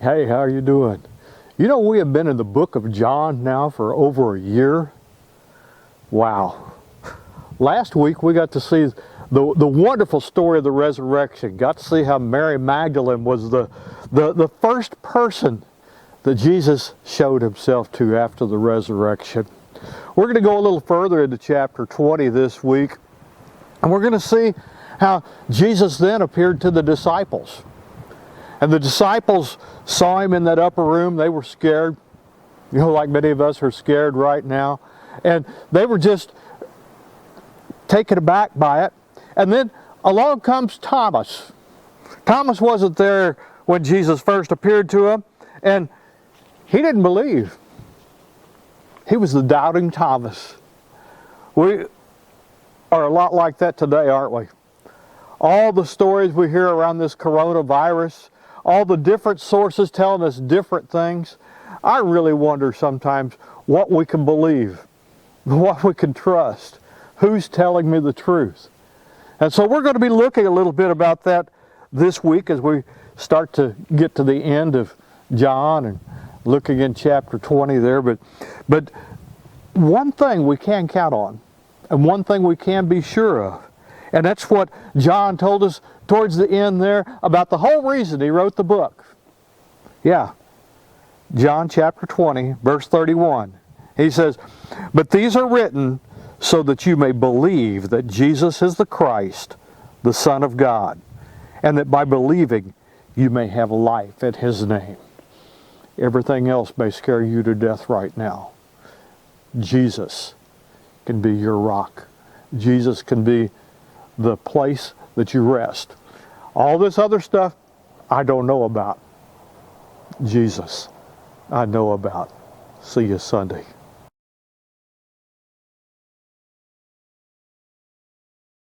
Hey, how are you doing? You know, we have been in the book of John now for over a year. Wow. Last week we got to see the wonderful story of the resurrection. Got to see how Mary Magdalene was the first person that Jesus showed himself to after the resurrection. We're going to go a little further into chapter 20 this week, and we're going to see how Jesus then appeared to the disciples. And the disciples saw him in that upper room. They were scared, you know, like many of us are scared right now. And they were just taken aback by it. And then along comes Thomas. Thomas wasn't there when Jesus first appeared to him, and he didn't believe. He was the doubting Thomas. We are a lot like that today, aren't we? All the stories we hear around this coronavirus, all the different sources telling us different things, I really wonder sometimes what we can believe, what we can trust, who's telling me the truth. And so we're going to be looking a little bit about that this week as we start to get to the end of John and looking in chapter 20 there. But one thing we can count on, and one thing we can be sure of, and that's what John told us towards the end there about the whole reason he wrote the book. Yeah, John chapter 20, verse 31. He says, "But these are written so that you may believe that Jesus is the Christ, the Son of God, and that by believing you may have life at his name." Everything else may scare you to death right now. Jesus can be your rock. Jesus can be the place that you rest. All this other stuff, I don't know about. Jesus, I know about. See you Sunday.